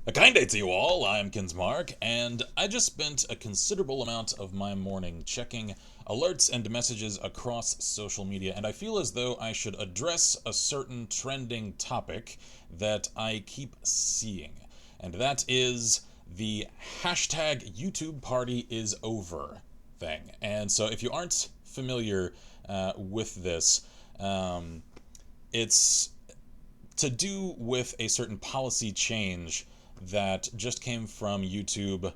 A kind day to you all, I'm Kinsmarck, and I just spent a considerable amount of my morning checking alerts and messages across social media, and I feel as though I should address a certain trending topic that I keep seeing, and that is the hashtag YouTube party is over thing. And so if you aren't familiar with this, it's to do with a certain policy change that just came from YouTube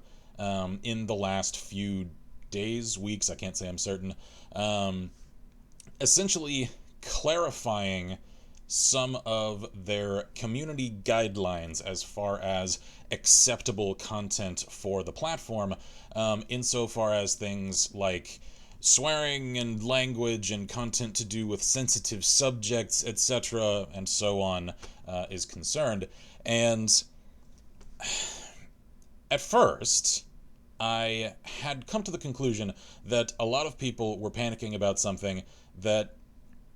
in the last few days, weeks, I can't say I'm certain, um, essentially clarifying some of their community guidelines as far as acceptable content for the platform, insofar as things like swearing and language and content to do with sensitive subjects, etc., and so on, is concerned. And at first, I had come to the conclusion that a lot of people were panicking about something that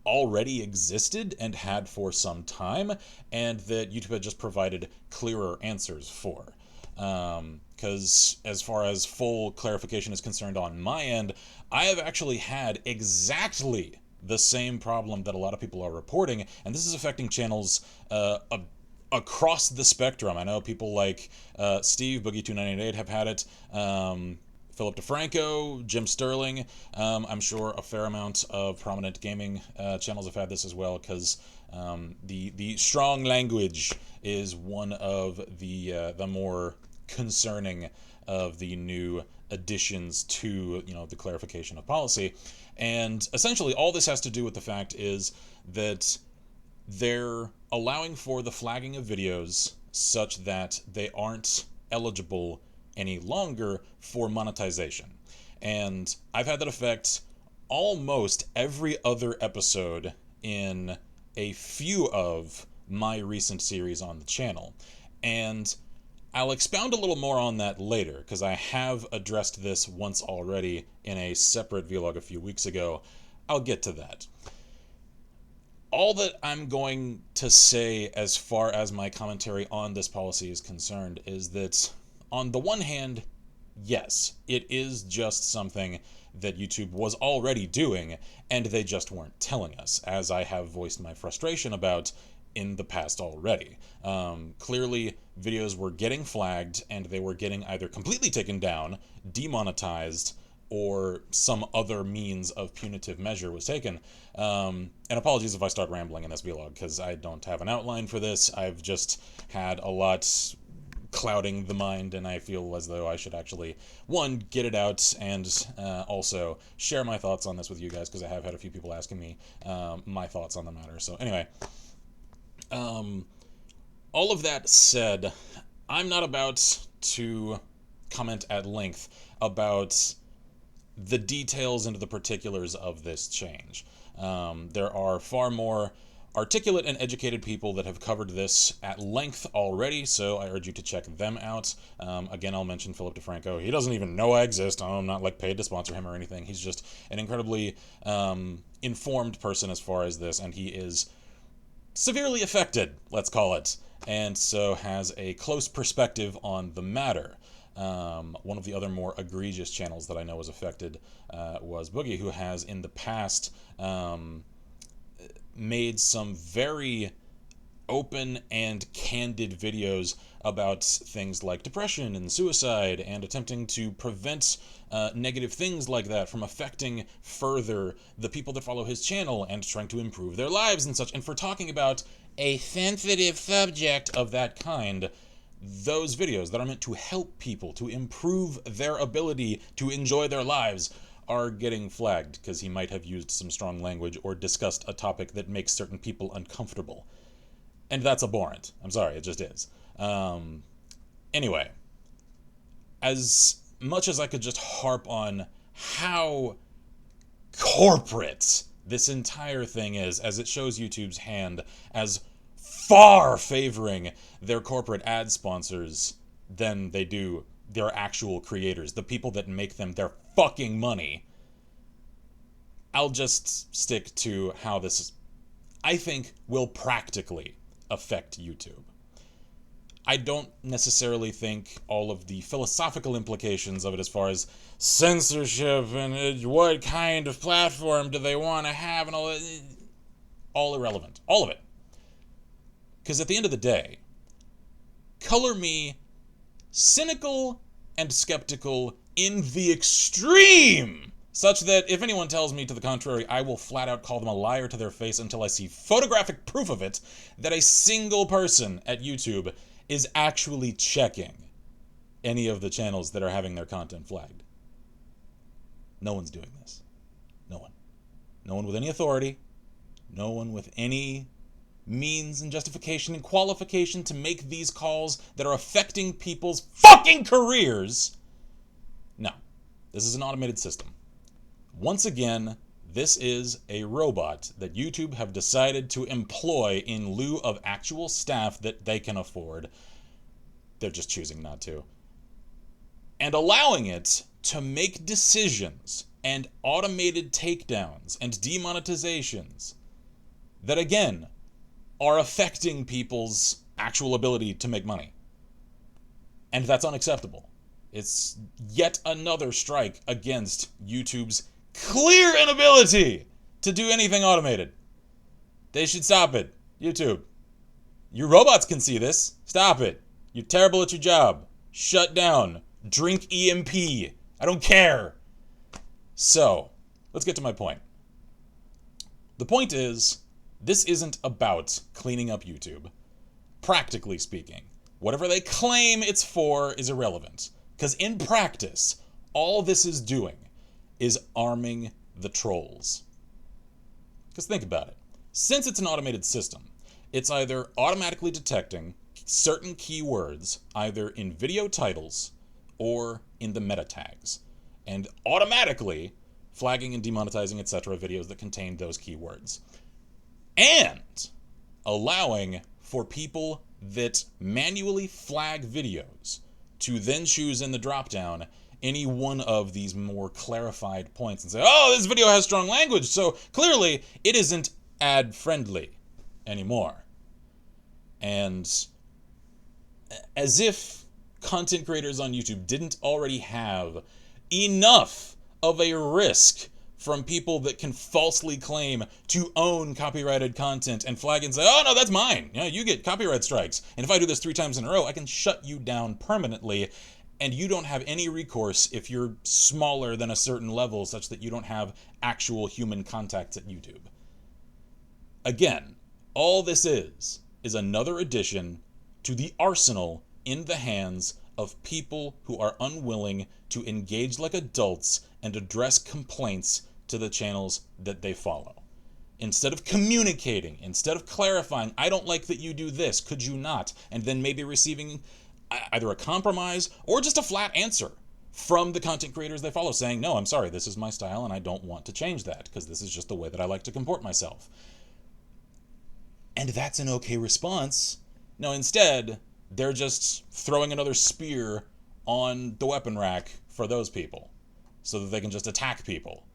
already existed and had for some time, and that YouTube had just provided clearer answers for. Because as far as full clarification is concerned on my end, I have actually had exactly the same problem that a lot of people are reporting, and this is affecting channels across the spectrum. I know people like Steve, Boogie298 have had it. Philip DeFranco, Jim Sterling. I'm sure a fair amount of prominent gaming channels have had this as well, because the strong language is one of the more concerning of the new additions to the clarification of policy. And essentially, all this has to do with the fact is that they're allowing for the flagging of videos such that they aren't eligible any longer for monetization. And I've had that affect almost every other episode in a few of my recent series on the channel. And I'll expound a little more on that later, because I have addressed this once already in a separate vlog a few weeks ago. I'll get to that. All that I'm going to say as far as my commentary on this policy is concerned is that, on the one hand, yes, it is just something that YouTube was already doing, and they just weren't telling us, as I have voiced my frustration about in the past already. Clearly, videos were getting flagged, and they were getting either completely taken down, demonetized, or some other means of punitive measure was taken. And apologies if I start rambling in this vlog, because I don't have an outline for this. I've just had a lot clouding the mind, and I feel as though I should actually, one, get it out, and also share my thoughts on this with you guys, because I have had a few people asking me my thoughts on the matter. So anyway, all of that said, I'm not about to comment at length about the details and the particulars of this change. There are far more articulate and educated people that have covered this at length already, so I urge you to check them out. Again, I'll mention Philip DeFranco. He doesn't even know I exist. I'm not like paid to sponsor him or anything. He's just an incredibly informed person as far as this, and he is severely affected, let's call it, and so has a close perspective on the matter. One of the other more egregious channels that I know was affected was Boogie, who has in the past made some very open and candid videos about things like depression and suicide, and attempting to prevent negative things like that from affecting further the people that follow his channel, and trying to improve their lives and such. And for talking about a sensitive subject of that kind, those videos that are meant to help people to improve their ability to enjoy their lives are getting flagged because he might have used some strong language or discussed a topic that makes certain people uncomfortable. And that's abhorrent. I'm sorry, it just is. Anyway, as much as I could just harp on how corporate this entire thing is, as it shows YouTube's hand as far favoring their corporate ad sponsors than they do their actual creators, the people that make them their fucking money, I'll just stick to how this, I think, will practically affect YouTube. I don't necessarily think all of the philosophical implications of it as far as censorship and what kind of platform do they want to have and all irrelevant. All of it. Because at the end of the day, color me cynical and skeptical in the extreme, such that if anyone tells me to the contrary, I will flat out call them a liar to their face until I see photographic proof of it, that a single person at YouTube is actually checking any of the channels that are having their content flagged. No one's doing this. No one. No one with any authority. No one with any means and justification and qualification to make these calls that are affecting people's fucking careers. No. This is an automated system. Once again, this is a robot that YouTube have decided to employ in lieu of actual staff that they can afford. They're just choosing not to. And allowing it to make decisions and automated takedowns and demonetizations that, again, are affecting people's actual ability to make money. And that's unacceptable. It's yet another strike against YouTube's clear inability to do anything automated. They should stop it. YouTube. Your robots can see this. Stop it. You're terrible at your job. Shut down. Drink EMP. I don't care. So, let's get to my point. The point is, this isn't about cleaning up YouTube. Practically speaking, whatever they claim it's for is irrelevant. Because in practice, all this is doing is arming the trolls. Because think about it. Since it's an automated system, it's either automatically detecting certain keywords, either in video titles or in the meta tags, and automatically flagging and demonetizing, etc., videos that contain those keywords. And allowing for people that manually flag videos to then choose in the dropdown any one of these more clarified points and say, oh, this video has strong language, so clearly it isn't ad-friendly anymore. And as if content creators on YouTube didn't already have enough of a risk from people that can falsely claim to own copyrighted content and flag and say, oh, no, that's mine. Yeah, you get copyright strikes. And if I do this 3 times in a row, I can shut you down permanently. And you don't have any recourse if you're smaller than a certain level such that you don't have actual human contacts at YouTube. Again, all this is another addition to the arsenal in the hands of people who are unwilling to engage like adults and address complaints to the channels that they follow. Instead of communicating, instead of clarifying, I don't like that you do this, could you not? And then maybe receiving either a compromise or just a flat answer from the content creators they follow saying, no, I'm sorry, this is my style and I don't want to change that because this is just the way that I like to comport myself. And that's an okay response. No, instead, they're just throwing another spear on the weapon rack for those people so that they can just attack people.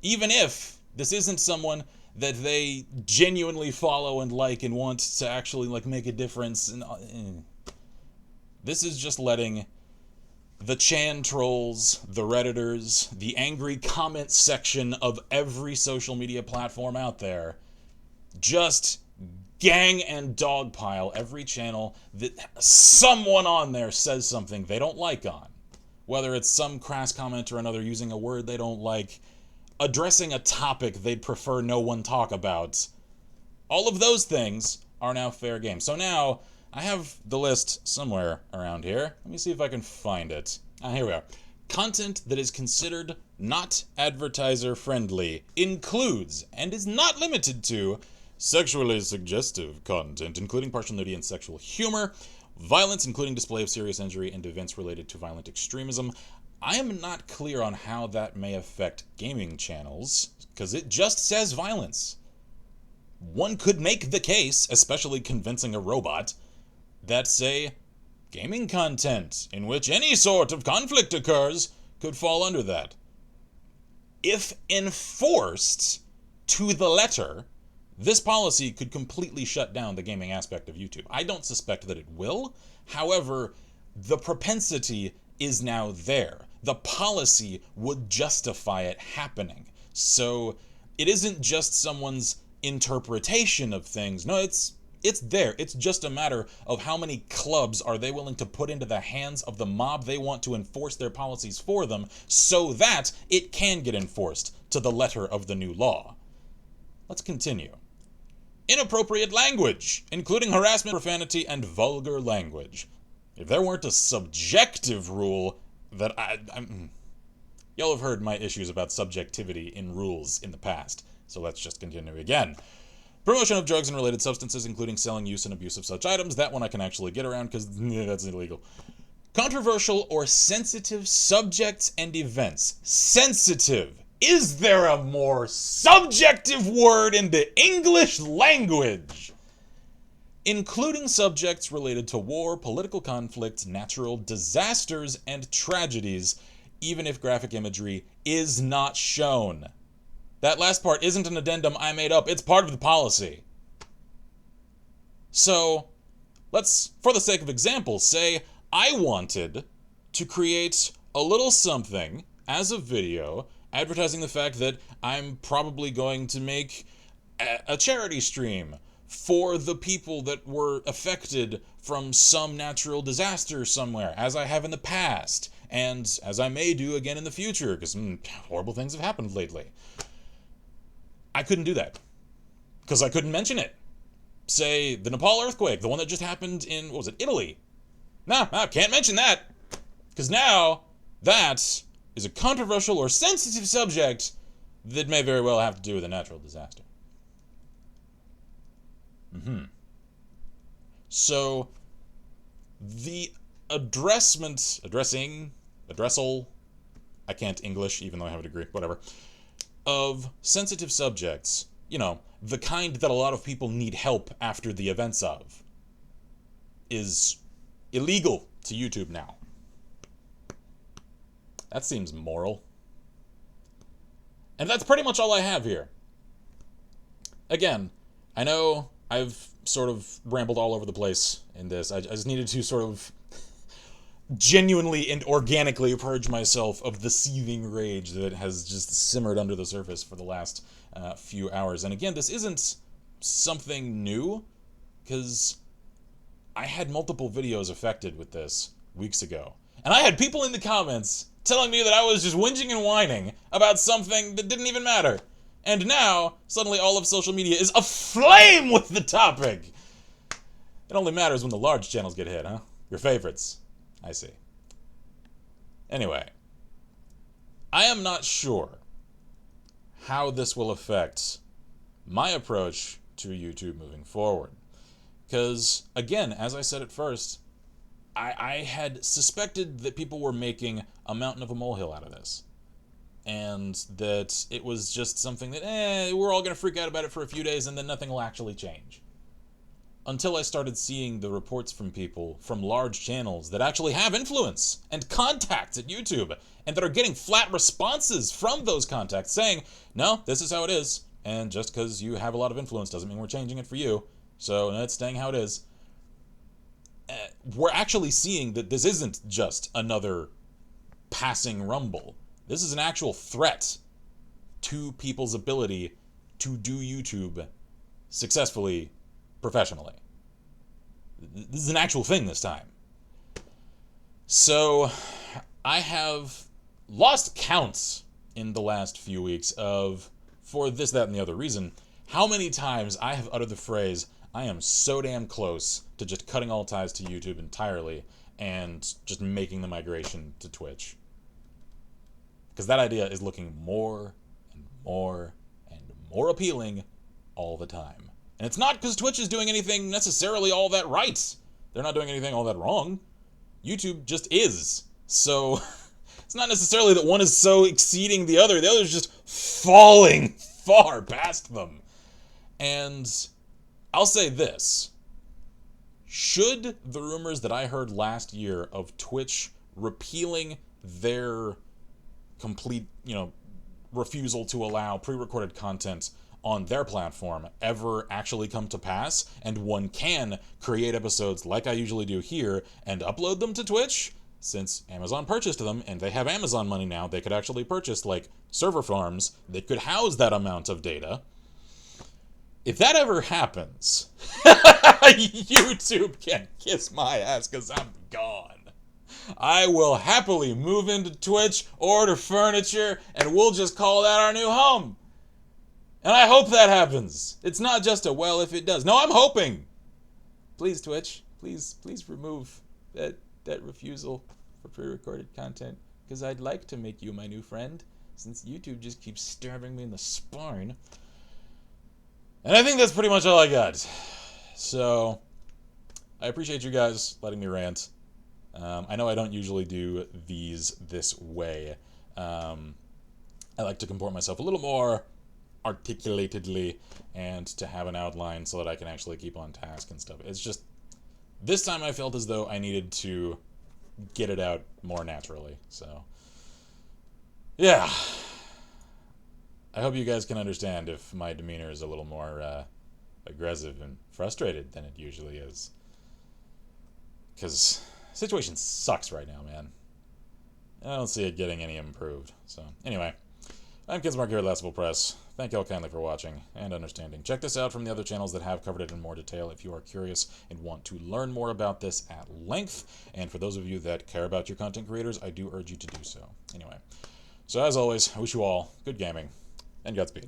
Even if this isn't someone that they genuinely follow and like and want to actually like make a difference. This is just letting the Chan trolls, the Redditors, the angry comment section of every social media platform out there just gang and dogpile every channel that someone on there says something they don't like on. Whether it's some crass comment or another using a word they don't like, addressing a topic they'd prefer no one talk about. All of those things are now fair game. So now, I have the list somewhere around here. Let me see if I can find it. Here we are. Content that is considered not advertiser friendly includes, and is not limited to, sexually suggestive content, including partial nudity and sexual humor, violence, including display of serious injury, and events related to violent extremism. I am not clear on how that may affect gaming channels, because it just says violence. One could make the case, especially convincing a robot, that, say, gaming content in which any sort of conflict occurs could fall under that. If enforced to the letter, this policy could completely shut down the gaming aspect of YouTube. I don't suspect that it will. However, the propensity is now there. The policy would justify it happening. So it isn't just someone's interpretation of things. No, it's there. It's just a matter of how many clubs are they willing to put into the hands of the mob they want to enforce their policies for them so that it can get enforced to the letter of the new law. Let's continue. Inappropriate language, including harassment, profanity, and vulgar language. If there weren't a subjective rule that y'all have heard my issues about subjectivity in rules in the past, so let's just continue again. Promotion of drugs and related substances, including selling, use, and abuse of such items. That one I can actually get around because that's illegal. Controversial or sensitive subjects and events. Sensitive. Is there a more subjective word in the English language? Including subjects related to war, political conflict, natural disasters, and tragedies, even if graphic imagery is not shown. That last part isn't an addendum I made up, it's part of the policy. So, let's, for the sake of example, say I wanted to create a little something as a video advertising the fact that I'm probably going to make a charity stream for the people that were affected from some natural disaster somewhere, as I have in the past, and as I may do again in the future, because horrible things have happened lately. I couldn't do that, because I couldn't mention it. Say, the Nepal earthquake, the one that just happened in, what was it, Italy? No, can't mention that, because now that is a controversial or sensitive subject that may very well have to do with a natural disaster. So, the addressal, I can't English, even though I have a degree, whatever, of sensitive subjects, you know, the kind that a lot of people need help after the events of, is illegal to YouTube now. That seems moral. And that's pretty much all I have here. Again, I know I've sort of rambled all over the place in this. I just needed to sort of genuinely and organically purge myself of the seething rage that has just simmered under the surface for the last few hours. And again, this isn't something new, because I had multiple videos affected with this weeks ago. And I had people in the comments telling me that I was just whinging and whining about something that didn't even matter. And now, suddenly all of social media is aflame with the topic! It only matters when the large channels get hit, huh? Your favorites. I see. Anyway, I am not sure how this will affect my approach to YouTube moving forward. Because, again, as I said at first, I had suspected that people were making a mountain of a molehill out of this. And that it was just something that, we're all going to freak out about it for a few days and then nothing will actually change. Until I started seeing the reports from people from large channels that actually have influence and contacts at YouTube, and that are getting flat responses from those contacts saying, no, this is how it is, and just because you have a lot of influence doesn't mean we're changing it for you, so it's staying how it is. We're actually seeing that this isn't just another passing rumble. This is an actual threat to people's ability to do YouTube successfully, professionally. This is an actual thing this time. So, I have lost counts in the last few weeks of, for this, that, and the other reason, how many times I have uttered the phrase, I am so damn close to just cutting all ties to YouTube entirely and just making the migration to Twitch. Because that idea is looking more and more and more appealing all the time. And it's not because Twitch is doing anything necessarily all that right. They're not doing anything all that wrong. YouTube just is. So, it's not necessarily that one is so exceeding the other. The other is just falling far past them. And I'll say this. Should the rumors that I heard last year of Twitch repealing their complete, refusal to allow pre-recorded content on their platform ever actually come to pass, and one can create episodes like I usually do here and upload them to Twitch, since Amazon purchased them and they have Amazon money now, they could actually purchase like server farms that could house that amount of data. If that ever happens, YouTube can kiss my ass because I'm gone. I will happily move into Twitch, order furniture, and we'll just call that our new home. And I hope that happens. It's not just a well if it does. No, I'm hoping. Please, Twitch, please remove that refusal for pre-recorded content, because I'd like to make you my new friend, since YouTube just keeps stabbing me in the spine. And I think that's pretty much all I got. So, I appreciate you guys letting me rant. I know I don't usually do these this way. I like to comport myself a little more articulatedly and to have an outline so that I can actually keep on task and stuff. It's just, this time I felt as though I needed to get it out more naturally. So, yeah. I hope you guys can understand if my demeanor is a little more aggressive and frustrated than it usually is. Because the situation sucks right now, man. I don't see it getting any improved. So, anyway, I'm Kinsmarck here at Lastable Press. Thank you all kindly for watching and understanding. Check this out from the other channels that have covered it in more detail if you are curious and want to learn more about this at length. And for those of you that care about your content creators, I do urge you to do so. Anyway, so as always, I wish you all good gaming and Godspeed.